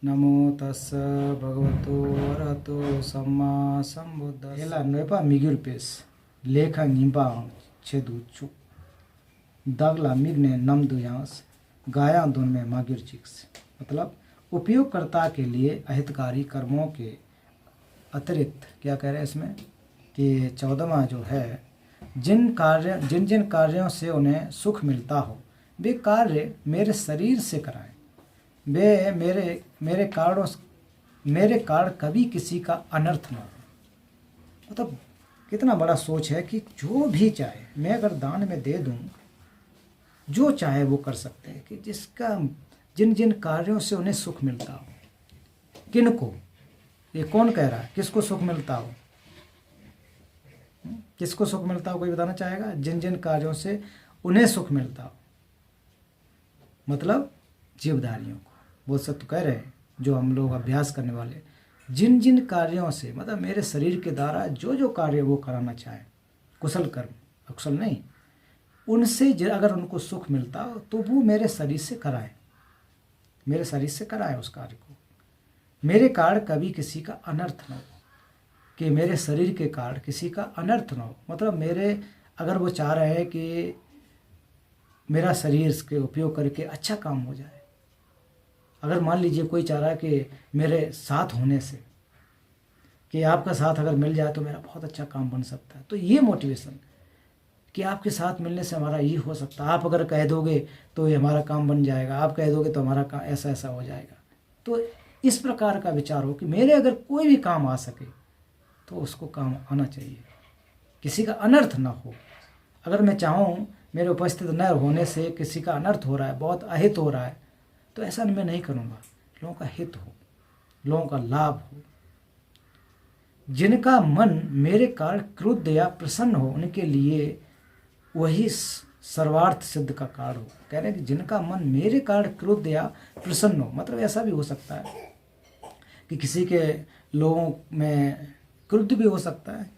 नमो तस्स भगवतो अरहतो सम्मा संबुद्ध ela noipa migul pes lekha ngimpa chedu chu dagla migne namdu yarns गाया दोन में मागिर चिक्स। मतलब उपयोगकर्ता के लिए अहितकारी कर्मों के अतिरिक्त क्या कह रहे हैं इसमें कि 14वां जो है जिन जिन कार्यों से उन्हें सुख मिलता हो वे कार्य मेरे शरीर से कराएं। वे मेरे कारण कभी किसी का अनर्थ न हो। मतलब कितना बड़ा सोच है कि जो भी चाहे मैं अगर दान में दे दूं, जो चाहे वो कर सकते हैं कि जिसका जिन जिन कार्यों से उन्हें सुख मिलता हो। किनको, ये कौन कह रहा है किसको सुख मिलता हो? किसको सुख मिलता हो कोई बताना चाहेगा? जिन जिन कार्यों से उन्हें सुख मिलता हो, मतलब जीवधारियों को बोध सत्व कह रहे हैं, जो हम लोग अभ्यास करने वाले जिन जिन कार्यों से, मतलब मेरे शरीर के द्वारा जो जो कार्य वो कराना चाहे, कुशल कर्म अकुशल नहीं, उनसे अगर उनको सुख मिलता हो तो वो मेरे शरीर से कराए, मेरे शरीर से कराए उस कार्य को। मेरे कारण कभी किसी का अनर्थ न हो, कि मेरे शरीर के कारण किसी का अनर्थ न हो। मतलब मेरे अगर वो चाह रहे हैं कि मेरा शरीर के उपयोग करके अच्छा काम हो जाए, अगर मान लीजिए कोई चाह रहा है कि मेरे साथ होने से, कि आपका साथ अगर मिल जाए तो मेरा बहुत अच्छा काम बन सकता है, तो ये मोटिवेशन कि आपके साथ मिलने से हमारा ये हो सकता है, आप अगर कह दोगे तो ये हमारा काम बन जाएगा, आप कह दोगे तो हमारा काम ऐसा ऐसा हो जाएगा। तो इस प्रकार का विचार हो कि मेरे अगर कोई भी काम आ सके तो उसको काम आना चाहिए, किसी का अनर्थ ना हो। अगर मैं चाहूँ मेरे उपस्थित न होने से किसी का अनर्थ हो रहा है, बहुत अहित हो रहा है, तो ऐसा मैं नहीं करूँगा। लोगों का हित हो, लोगों का लाभ हो। जिनका मन मेरे कारण क्रुद्ध या प्रसन्न हो उनके लिए वही सर्वार्थ सिद्ध का कारण हो। कह रहे हैं कि जिनका मन मेरे कारण क्रुद्ध या प्रसन्न हो, मतलब ऐसा भी हो सकता है कि किसी के लोगों में क्रुद्ध भी हो सकता है,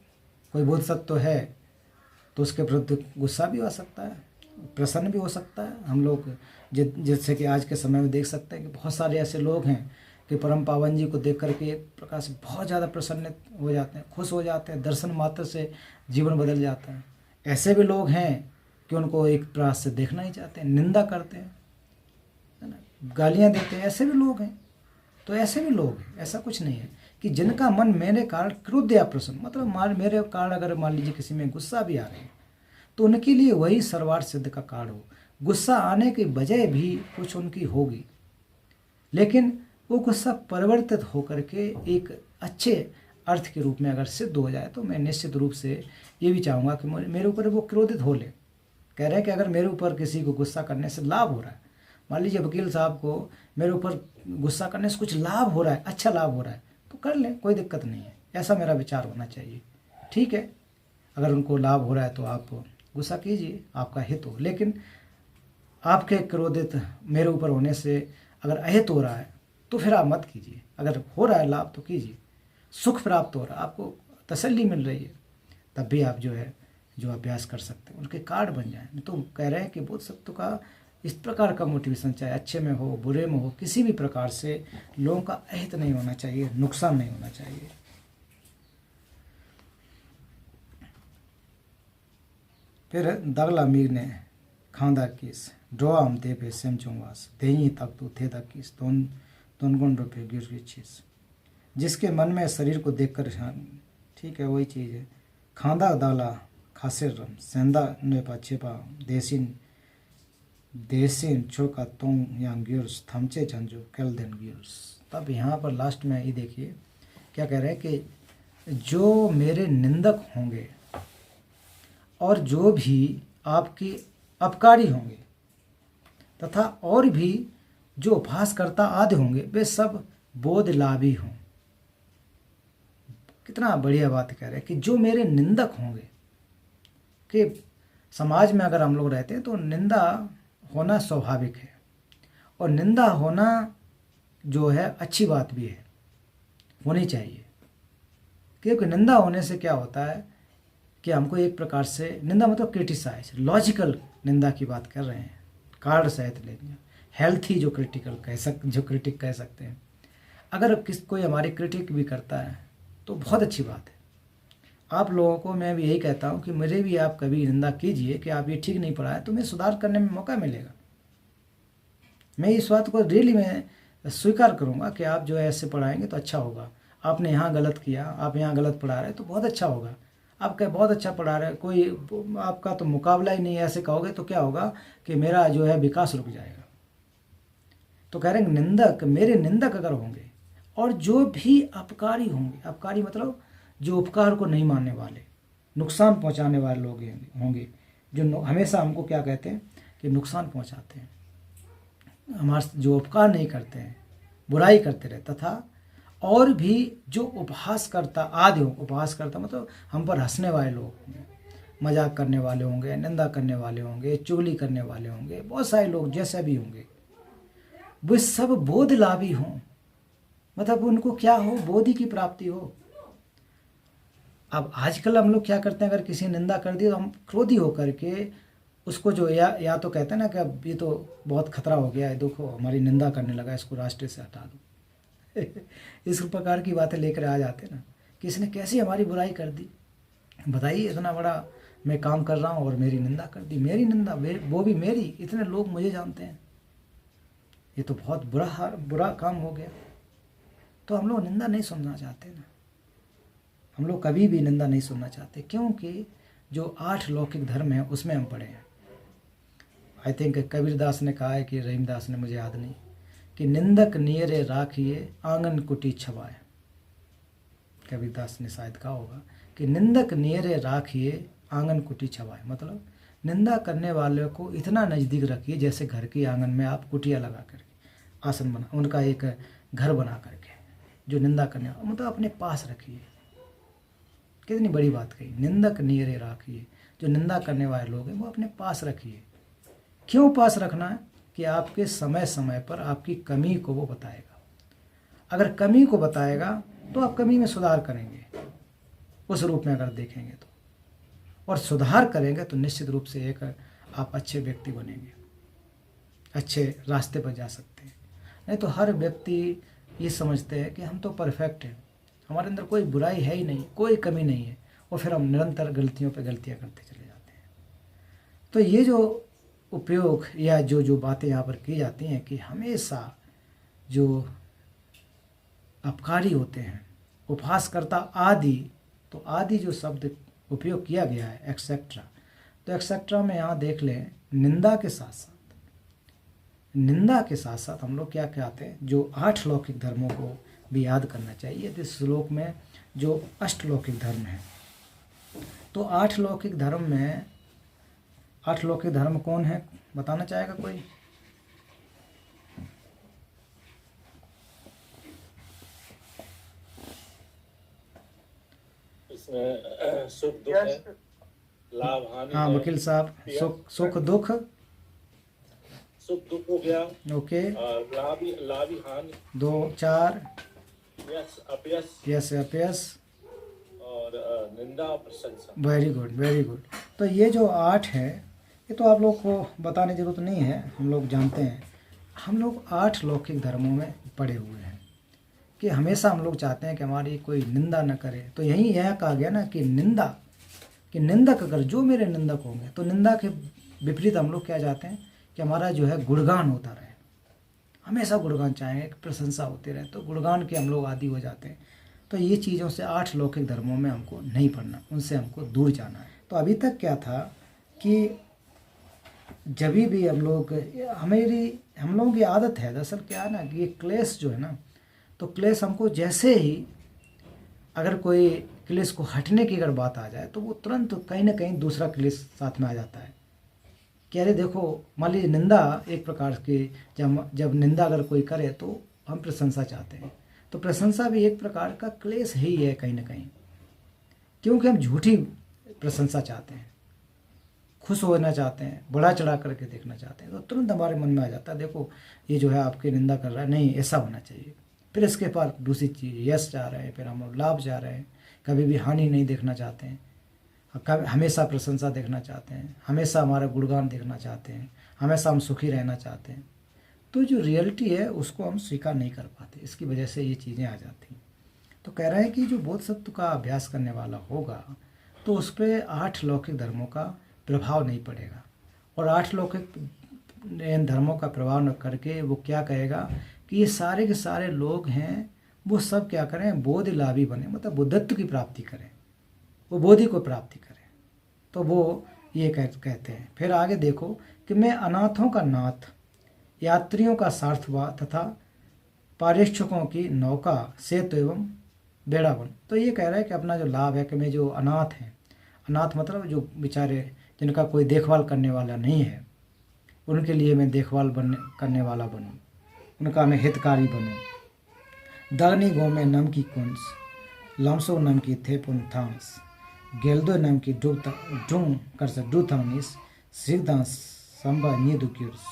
कोई बोधसत्व तो है तो उसके विरुद्ध गुस्सा भी हो सकता है, प्रसन्न भी हो सकता है। हम लोग जैसे कि आज के समय में देख सकते हैं कि बहुत सारे ऐसे लोग हैं कि परम पावन जी को देख करके एक प्रकार से बहुत ज़्यादा प्रसन्न हो जाते हैं, खुश हो जाते हैं, दर्शन मात्र से जीवन बदल जाता है। ऐसे भी लोग हैं कि उनको एक प्रकार से देखना ही चाहते हैं, निंदा करते हैं, है ना, गालियाँ देते हैं, ऐसे भी लोग हैं। तो ऐसे भी लोग हैं, ऐसा कुछ नहीं है कि जिनका मन मेरे कारण क्रुद्ध या प्रसन्न, मतलब मेरे कारण अगर मान लीजिए किसी में गुस्सा भी आ रही है तो उनके लिए वही सर्वार्थ सिद्ध का कारण हो। गुस्सा आने की वजह भी कुछ उनकी होगी, लेकिन वो गुस्सा परिवर्तित होकर के एक अच्छे अर्थ के रूप में अगर सिद्ध हो जाए तो मैं निश्चित रूप से ये भी चाहूँगा कि मेरे ऊपर वो क्रोधित हो ले। कह रहे हैं कि अगर मेरे ऊपर किसी को गुस्सा करने से लाभ हो रहा है, मान लीजिए वकील साहब को मेरे ऊपर गुस्सा करने से कुछ लाभ हो रहा है, अच्छा लाभ हो रहा है, तो कर लें, कोई दिक्कत नहीं है। ऐसा मेरा विचार होना चाहिए। ठीक है, अगर उनको लाभ हो रहा है तो आप गुस्सा कीजिए, आपका हित हो। लेकिन आपके क्रोधित मेरे ऊपर होने से अगर अहित हो रहा है तो फिर आप मत कीजिए। अगर हो रहा है लाभ तो कीजिए, सुख प्राप्त हो रहा है, आपको तसल्ली मिल रही है, तब भी आप जो अभ्यास कर सकते हैं, उनके कार्ड बन जाए। तो कह रहे हैं कि बोध सत्व का इस प्रकार का मोटिवेशन, चाहे अच्छे में हो बुरे में हो, किसी भी प्रकार से लोगों का अहित नहीं होना चाहिए, नुकसान नहीं होना चाहिए। फिर दागला मीर ने खांदा किस ड्रोआ हम दे पे सेम चुंगवास देही तक तो थे तक किस दोन गुण रुपये गिर चीज़, जिसके मन में शरीर को देखकर, ठीक है वही चीज़ है। खांदा दाला खासिर रम सेंदा नेपा छेपा देसिन छोका तोंग यांग गिर्स थमचे झंझो कल दिन गिर्स। तब यहाँ पर लास्ट में ये देखिए क्या कह रहे हैं कि जो मेरे निंदक होंगे और जो भी आपके अपकारी होंगे तथा और भी जो उपहासकर्ता आदि होंगे वे सब बोध लाभी हों। कितना बढ़िया बात कह रहे हैं कि जो मेरे निंदक होंगे, कि समाज में अगर हम लोग रहते हैं तो निंदा होना स्वाभाविक है, और निंदा होना जो है अच्छी बात भी है, होनी चाहिए। क्योंकि निंदा होने से क्या होता है कि हमको एक प्रकार से, निंदा मतलब क्रिटिसाइज, लॉजिकल निंदा की बात कर रहे हैं, कार्ड सहित लेंगे, हेल्थी जो क्रिटिक कह सकते हैं, अगर कोई हमारी क्रिटिक भी करता है तो बहुत अच्छी बात है। आप लोगों को मैं भी यही कहता हूँ कि मुझे भी आप कभी निंदा कीजिए कि आप ये ठीक नहीं पढ़ाए, तो मैं सुधार करने में मौका मिलेगा। मैं इस बात को रियली मैं स्वीकार करूँगा कि आप जो है ऐसे पढ़ाएंगे तो अच्छा होगा। आपने यहाँ गलत किया, आप यहाँ गलत पढ़ा रहे तो बहुत अच्छा होगा। आप क्या बहुत अच्छा पढ़ा रहे, कोई आपका तो मुकाबला ही नहीं है, ऐसे कहोगे तो क्या होगा कि मेरा जो है विकास रुक जाएगा। तो कह रहे हैं निंदक, मेरे निंदक अगर होंगे और जो भी अपकारी होंगे, अपकारी मतलब जो उपकार को नहीं मानने वाले, नुकसान पहुंचाने वाले लोग होंगे, जो हमेशा हमको क्या कहते हैं कि नुकसान पहुंचाते हैं, हमारे जो उपकार नहीं करते हैं, बुराई करते रहे, तथा और भी जो उपहास करता आदि हो, उपहास करता मतलब हम पर हंसने वाले लोग होंगे, मजाक करने वाले होंगे, निंदा करने वाले होंगे, चुगली करने वाले होंगे, बहुत सारे लोग जैसे भी होंगे, वे सब बोध लाभी हों, मतलब उनको क्या हो, बोधि की प्राप्ति हो। अब आजकल हम लोग क्या करते हैं, अगर किसी ने निंदा कर दी तो हम क्रोधी होकर के उसको जो या तो कहते हैं ना कि अब ये तो बहुत खतरा हो गया है, देखो हमारी निंदा करने लगा, इसको रास्ते से हटा दो इस प्रकार की बातें लेकर आ जाते हैं ना, कि इसने कैसी हमारी बुराई कर दी, बताइए, इतना बड़ा मैं काम कर रहा हूँ और मेरी निंदा कर दी, मेरी निंदा, वो भी मेरी, इतने लोग मुझे जानते हैं, ये तो बहुत बुरा काम हो गया। तो हम लोग निंदा नहीं सुनना चाहते ना, हम लोग कभी भी निंदा नहीं सुनना चाहते, क्योंकि जो 8 लौकिक धर्म है उसमें हम पढ़े हैं। आई थिंक कबीरदास ने कहा है कि रहीमदास ने, मुझे याद नहीं, कि निंदक नियरे राखिए आंगन कुटी छवाए। कबीरदास ने शायद कहा होगा कि निंदक नियरे राखिए आंगन कुटी छवाए, मतलब निंदा करने वाले को इतना नज़दीक रखिए जैसे घर के आंगन में आप कुटिया लगा करके, आसन बना, उनका एक घर बना करके, जो निंदा करने वाला मतलब अपने पास रखिए। कितनी बड़ी बात कही, निंदक नियरे राखिए, जो निंदा करने वाले लोग हैं वो अपने पास रखिए। क्यों पास रखना है? कि आपके समय समय पर आपकी कमी को वो बताएगा। अगर कमी को बताएगा तो आप कमी में सुधार करेंगे, उस रूप में अगर देखेंगे तो, और सुधार करेंगे तो निश्चित रूप से एक आप अच्छे व्यक्ति बनेंगे, अच्छे रास्ते पर जा सकते हैं। नहीं तो हर व्यक्ति ये समझते हैं कि हम तो परफेक्ट हैं, हमारे अंदर कोई बुराई है ही नहीं, कोई कमी नहीं है, और फिर हम निरंतर गलतियों पर गलतियाँ करते चले जाते हैं। तो ये जो उपयोग या जो बातें यहाँ पर की जाती हैं कि हमेशा जो अपकारी होते हैं, उपहासकर्ता आदि, तो आदि जो शब्द उपयोग किया गया है एक्सेट्रा, तो एक्सेट्रा में यहाँ देख लें निंदा के साथ साथ हम लोग क्या कहते हैं, जो 8 लौकिक धर्मों को भी याद करना चाहिए। इस श्लोक में जो अष्टलौकिक धर्म है, तो 8 लौकिक धर्म में 8 लौकिक धर्म कौन है, बताना चाहेगा कोई? इसमें सुख दुख है, लाभ हानि हाँ है, वकील साहब, सुख दुख, सुख दुख हो गया, ओके, और लाभी हानि, 2 4, यश अपयश, यस अपयस, और निंदा प्रशंसा। Very good very good. तो ये जो 8 है, ये तो आप लोग को बताने की जरूरत नहीं है, हम लोग जानते हैं। हम लोग 8 लौकिक धर्मों में पड़े हुए हैं कि हमेशा हम लोग चाहते हैं कि हमारी कोई निंदा न करे। तो यही यह कहा गया ना कि निंदक अगर जो मेरे निंदक होंगे, तो निंदा के विपरीत हम लोग क्या चाहते हैं कि हमारा जो है गुणगान होता रहे, हमेशा गुणगान चाहेंगे, प्रशंसा होती रहे, तो गुणगान के हम लोग आदी हो जाते हैं। तो ये चीज़ों से 8 लौकिक धर्मों में हमको नहीं पढ़ना, उनसे हमको दूर जाना है। तो अभी तक क्या था कि जब भी हम लोगों की आदत है, दरअसल क्या है ना कि ये क्लेश जो है ना, तो क्लेश हमको जैसे ही अगर कोई क्लेश को हटने की अगर बात आ जाए तो वो तुरंत कहीं ना कहीं दूसरा क्लेश साथ में आ जाता है। कि अरे देखो, मान लीजिए निंदा एक प्रकार की, जब निंदा अगर कोई करे तो हम प्रशंसा चाहते हैं, तो प्रशंसा भी एक प्रकार का क्लेश ही है कहीं ना कहीं, क्योंकि हम झूठी प्रशंसा चाहते हैं, खुश होना चाहते हैं, बढ़ा चढ़ा करके देखना चाहते हैं, तो तुरंत हमारे मन में आ जाता है देखो ये जो है आपकी निंदा कर रहा है, नहीं ऐसा होना चाहिए। फिर इसके बाद दूसरी चीज़ यश चाह रहे हैं, फिर हम लाभ चाह रहे हैं, कभी भी हानि नहीं देखना चाहते हैं, हमेशा प्रशंसा देखना चाहते हैं, हमेशा हमारा गुणगान देखना चाहते हैं, हमेशा हम सुखी रहना चाहते हैं। तो जो रियलिटी है उसको हम स्वीकार नहीं कर पाते, इसकी वजह से ये चीज़ें आ जाती हैं। तो कह रहे हैं कि जो बोधिसत्व का अभ्यास करने वाला होगा तो उस पर 8 लौकिक धर्मों का प्रभाव नहीं पड़ेगा, और 8 लौकिक इन धर्मों का प्रभाव न करके वो क्या कहेगा कि ये सारे के सारे लोग हैं, वो सब क्या करें, बोधि लाभी बने, मतलब बुद्धत्व की प्राप्ति करें, वो बोधि को प्राप्ति करें। तो वो ये कहते हैं। फिर आगे देखो कि मैं अनाथों का नाथ, यात्रियों का सार्थवा तथा पारेक्षकों की नौका, सेतु एवं बेड़ा बन। तो ये कह रहा है कि अपना जो लाभ है कि मैं जो अनाथ हैं, अनाथ मतलब जो बेचारे जिनका कोई देखभाल करने वाला नहीं है, उनके लिए मैं देखभाल करने वाला बनूं, उनका मैं हितकारी बनूं। दानी गो में नम की कुंस, लमसो नम की थे पुंथांस, गेल्दो नम की डूम कर सक डूथानिस सिद्धांस संभा नीदुकिर्स।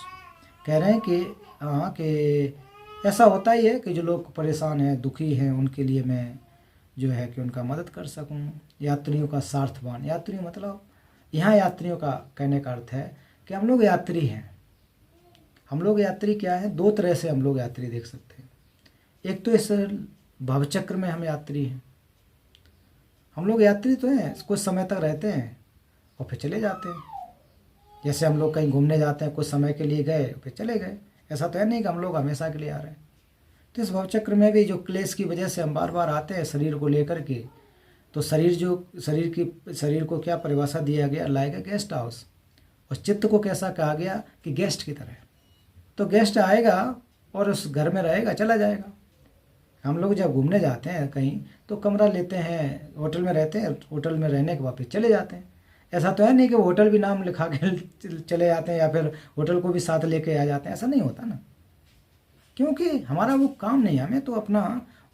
कह रहे हैं कि हाँ कि ऐसा होता ही है कि जो लोग परेशान हैं, दुखी हैं, उनके लिए मैं जो है कि उनका मदद कर सकूं। यात्रियों का सार्थवान, यात्री मतलब यहाँ यात्रियों का कहने का अर्थ है कि हम लोग यात्री हैं। हम लोग यात्री क्या है, 2 तरह से हम लोग यात्री देख सकते हैं। एक तो इस भवचक्र में हम यात्री हैं, हम लोग यात्री तो हैं, कुछ समय तक रहते हैं और फिर चले जाते हैं। जैसे हम लोग कहीं घूमने जाते हैं, कुछ समय के लिए गए फिर चले गए, ऐसा तो है नहीं कि हम लोग हमेशा के लिए आ रहे हैं। तो इस भवचक्र में भी जो क्लेश की वजह से हम बार बार आते हैं शरीर को लेकर के, तो शरीर को क्या परिभाषा दिया गया, लाइक ए गेस्ट हाउस, और चित्त को कैसा कहा गया कि गेस्ट की तरह। तो गेस्ट आएगा और उस घर में रहेगा, चला जाएगा। हम लोग जब घूमने जाते हैं कहीं तो कमरा लेते हैं, होटल में रहते हैं, होटल में रहने के वापस चले जाते हैं। ऐसा तो है नहीं कि होटल भी नाम लिखा के चले जाते हैं या फिर होटल को भी साथ लेके आ जाते हैं, ऐसा नहीं होता ना, क्योंकि हमारा वो काम नहीं है, हमें तो अपना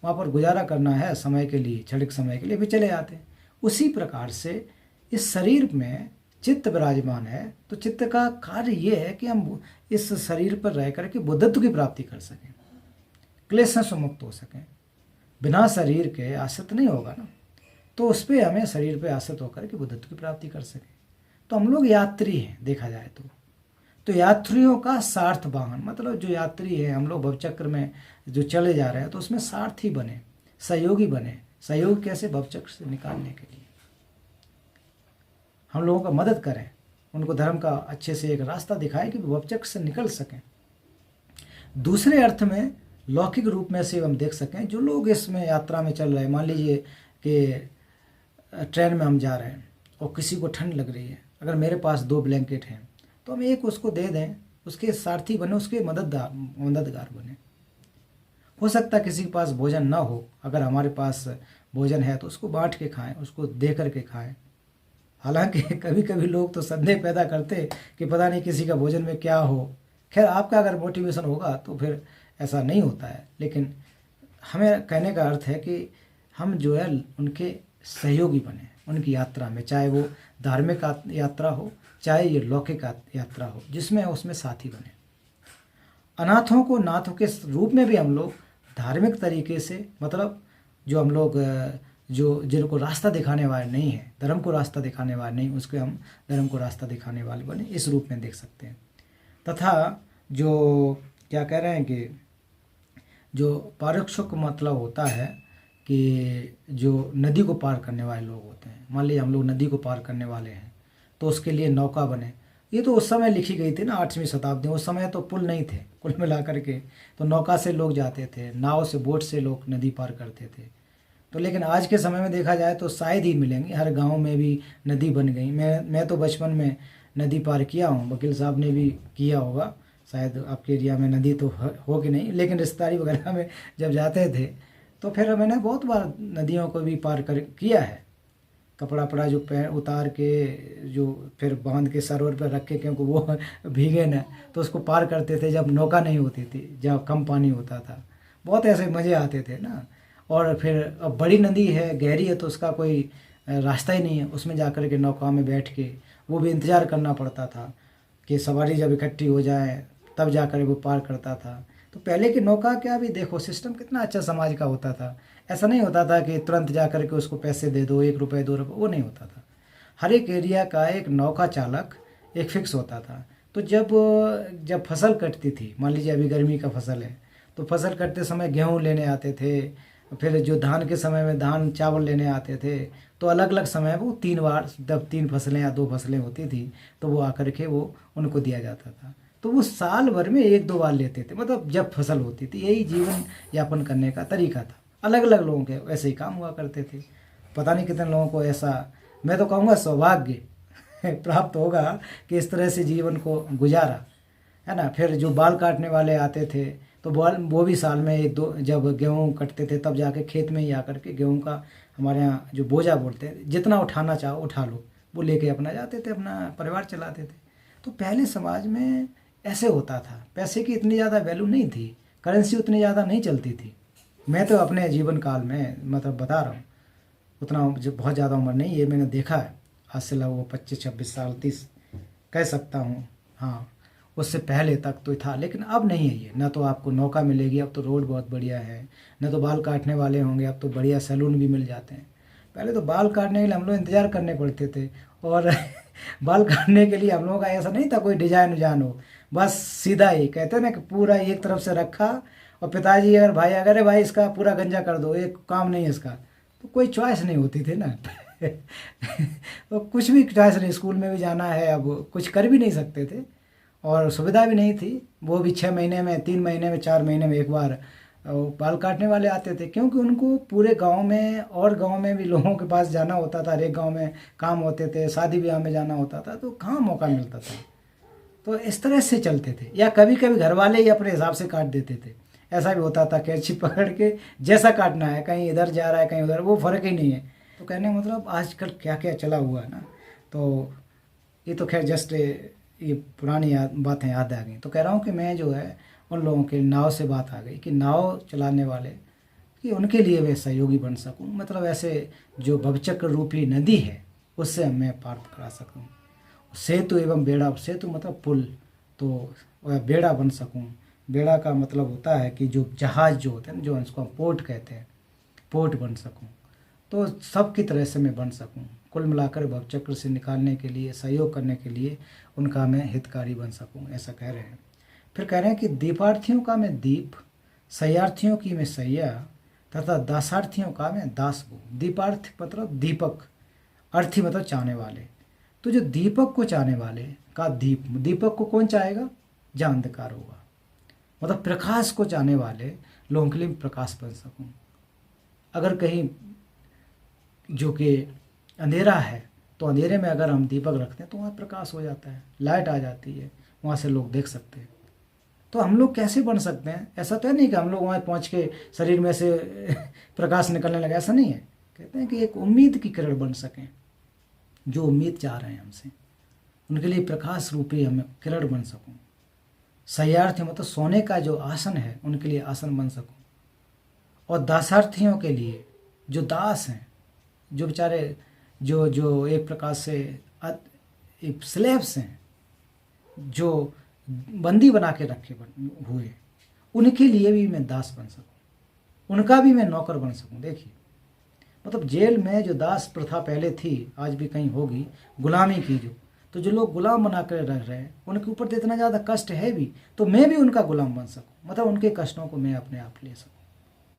वहाँ पर गुजारा करना है समय के लिए, क्षणिक समय के लिए, भी चले जाते हैं। उसी प्रकार से इस शरीर में चित्त विराजमान है, तो चित्त का कार्य ये है कि हम इस शरीर पर रह करके बुद्धत्व की प्राप्ति कर सकें, क्लेश से मुक्त हो सकें। बिना शरीर के आश्रित नहीं होगा ना, तो उस पर हमें शरीर पे आश्रित होकर के बुद्धत्व की प्राप्ति कर सकें। तो हम लोग यात्री हैं देखा जाए तो यात्रियों का सार्थ वाहन, मतलब जो यात्री है, हम लोग भवचक्र में जो चले जा रहे हैं तो उसमें सारथी बने, सहयोगी बने। सहयोग कैसे, भवचक्र से निकालने के लिए हम लोगों का मदद करें, उनको धर्म का अच्छे से एक रास्ता दिखाएं कि भवचक्र से निकल सकें। दूसरे अर्थ में लौकिक रूप में से हम देख सकें, जो लोग इसमें यात्रा में चल रहे हैं, मान लीजिए कि ट्रेन में हम जा रहे हैं और किसी को ठंड लग रही है, अगर मेरे पास 2 ब्लैंकेट हैं तो हम एक उसको दे दें, उसके सारथी बने, उसके मददगार बने। हो सकता है किसी के पास भोजन ना हो, अगर हमारे पास भोजन है तो उसको बांट के खाएं, उसको दे करके खाएं। हालांकि कभी कभी लोग तो संदेह पैदा करते कि पता नहीं किसी का भोजन में क्या हो। खैर, आपका अगर मोटिवेशन होगा तो फिर ऐसा नहीं होता है, लेकिन हमें कहने का अर्थ है कि हम जो है उनके सहयोगी बने उनकी यात्रा में, चाहे वो धार्मिक यात्रा हो चाहे ये लौकिक यात्रा हो, जिसमें उसमें साथी बने। अनाथों को नाथों के रूप में भी हम लोग धार्मिक तरीके से, मतलब जो हम लोग जो जिनको रास्ता दिखाने वाले नहीं हैं, धर्म को रास्ता दिखाने वाले नहीं, उसके हम धर्म को रास्ता दिखाने वाले बने, इस रूप में देख सकते हैं। तथा जो क्या कह रहे हैं कि जो पारक्षक मतलब होता है कि जो नदी को पार करने वाले लोग होते हैं, मान लीजिए हम लोग नदी को पार करने वाले हैं तो उसके लिए नौका बने। ये तो उस समय लिखी गई थी ना, 8वीं शताब्दी, उस समय तो पुल नहीं थे, कुल मिला करके तो नौका से लोग जाते थे, नाव से, बोट से लोग नदी पार करते थे। तो लेकिन आज के समय में देखा जाए तो शायद ही मिलेंगे, हर गांव में भी नदी बन गई। मैं तो बचपन में नदी पार किया हूँ, वकील साहब ने भी किया होगा, शायद आपके एरिया में नदी तो हो कि नहीं, लेकिन रिश्तेदारी वगैरह में जब जाते थे तो फिर मैंने बहुत बार नदियों को भी पार किया है। कपड़ा पड़ा जो पैर उतार के जो फिर बांध के सरोवर पर रख के, क्योंकि वो भीगे न, तो उसको पार करते थे जब नौका नहीं होती थी, जब कम पानी होता था। बहुत ऐसे मज़े आते थे ना। और फिर अब बड़ी नदी है, गहरी है, तो उसका कोई रास्ता ही नहीं है, उसमें जाकर के नौका में बैठ के वो भी इंतज़ार करना पड़ता था कि सवारी जब इकट्ठी हो जाए तब जाकर वो पार करता था। तो पहले की नौका क्या, भी देखो सिस्टम कितना अच्छा समाज का होता था। ऐसा नहीं होता था कि तुरंत जा कर के उसको पैसे दे दो, 1 रुपये 2 रुपये, वो नहीं होता था। हर एक एरिया का एक नौका चालक एक फिक्स होता था। तो जब जब फसल कटती थी, मान लीजिए अभी गर्मी का फसल है, तो फसल कटते समय गेहूँ लेने आते थे, फिर जो धान के समय में धान चावल लेने आते थे, तो अलग अलग समय वो 3 बार, जब 3 फसलें या 2 फसलें होती थी तो वो आकर के वो उनको दिया जाता था। तो वो साल भर में 1-2 बार लेते थे, मतलब जब फसल होती थी। यही जीवन यापन करने का तरीका था। अलग अलग लोगों के वैसे ही काम हुआ करते थे। पता नहीं कितने लोगों को ऐसा, मैं तो कहूँगा सौभाग्य प्राप्त होगा कि इस तरह से जीवन को गुजारा, है ना। फिर जो बाल काटने वाले आते थे, तो वो भी साल में 1-2, जब गेहूँ कटते थे तब जाके खेत में ही आकर के गेहूँ का, हमारे यहाँ जो बोझा बोलते हैं, जितना उठाना चाहो उठा लो, वो लेके अपना जाते थे, अपना परिवार चलाते थे। तो पहले समाज में ऐसे होता था। पैसे की इतनी ज़्यादा वैल्यू नहीं थी, करेंसी उतनी ज़्यादा नहीं चलती थी। मैं तो अपने जीवन काल में मतलब बता रहा हूँ, उतना जो बहुत ज़्यादा उम्र नहीं, ये मैंने देखा है। आज से लगभग 25-26 साल 30 कह सकता हूँ, हाँ, उससे पहले तक तो था। लेकिन अब नहीं है ये, ना तो आपको नौका मिलेगी, अब तो रोड बहुत बढ़िया है, न तो बाल काटने वाले होंगे, अब तो बढ़िया सैलून भी मिल जाते हैं। पहले तो बाल काटने के लिए हम लोग इंतज़ार करने पड़ते थे, और बाल काटने के लिए हम लोगों का ऐसा नहीं था कोई डिजाइन उजाइन हो, बस सीधा ही कहते हैं ना कि पूरा एक तरफ से रखा, और पिताजी अगर भाई अगर भाई इसका पूरा गंजा कर दो, एक काम नहीं है इसका, तो कोई चॉइस नहीं होती थी ना। तो कुछ भी चॉइस नहीं, स्कूल में भी जाना है, अब कुछ कर भी नहीं सकते थे, और सुविधा भी नहीं थी। वो भी 6 महीने में, 3 महीने में, 4 महीने में एक बार बाल काटने वाले आते थे, क्योंकि उनको पूरे गांव में और गांव में भी लोगों के पास जाना होता था। हर एक गांव में काम होते थे, शादी ब्याह में जाना होता था, तो कहाँ मौका मिलता था। तो इस तरह से चलते थे, या कभी कभी घर वाले ही अपने हिसाब से काट देते थे। ऐसा भी होता था, कैंची पकड़ के जैसा काटना है, कहीं इधर जा रहा है कहीं उधर, वो फ़र्क ही नहीं है। तो कहने का मतलब आजकल क्या क्या चला हुआ है ना। तो ये तो खैर जस्ट ये पुरानी बातें याद आ गई। तो कह रहा हूँ कि मैं जो है उन लोगों के नाव से बात आ गई कि नाव चलाने वाले, कि उनके लिए वे सहयोगी बन सकूं, मतलब ऐसे जो भवचक्र रूपी नदी है उससे मैं पार करा सकूं। सेतु एवं बेड़ा, सेतु मतलब पुल, तो वह बेड़ा बन सकूं। बेड़ा का मतलब होता है कि जो जहाज़ जो होते हैं ना, जो इसको हम पोर्ट कहते हैं, पोर्ट बन सकूं। तो सब की तरह से मैं बन सकूं। कुल मिलाकर भवचक्र से निकालने के लिए, सहयोग करने के लिए उनका मैं हितकारी बन सकूं, ऐसा कह रहे हैं। फिर कह रहे हैं कि दीपार्थियों का मैं दीप, सयार्थियों की मैं सैया, तथा दासार्थियों का मैं दास हूँ। दीपार्थ मतलब दीपक, अर्थी मतलब चाहने वाले। तो जो दीपक को चाहने वाले का दीप, दीपक को कौन चाहेगा जहाँ अंधकार होगा, मतलब प्रकाश को चाहने वाले लोगों के लिए प्रकाश बन सकूं। अगर कहीं जो कि अंधेरा है, तो अंधेरे में अगर हम दीपक रखते हैं तो वहाँ प्रकाश हो जाता है, लाइट आ जाती है, वहाँ से लोग देख सकते हैं। तो हम लोग कैसे बन सकते हैं? ऐसा तो है नहीं कि हम लोग वहाँ पहुँच के शरीर में से प्रकाश निकलने लगा, ऐसा नहीं है। कहते हैं कि एक उम्मीद की किरण बन सकें, जो उम्मीद चाह रहे हैं हमसे, उनके लिए प्रकाश रूपी हम किरण बन सकूं। सयार्थी मतलब सोने का जो आसन है, उनके लिए आसन बन सकूं। और दासार्थियों के लिए जो दास हैं, जो बेचारे जो जो एक प्रकार से एक स्लेव्स हैं, जो बंदी बना के रखे हुए, उनके लिए भी मैं दास बन सकूं, उनका भी मैं नौकर बन सकूं। देखिए, मतलब जेल में जो दास प्रथा पहले थी, आज भी कहीं होगी, गुलामी की तो जो लोग गुलाम बना कर रह रहे हैं, उनके ऊपर तो इतना ज़्यादा कष्ट है भी, तो मैं भी उनका गुलाम बन सकूं, मतलब उनके कष्टों को मैं अपने आप ले सकूं।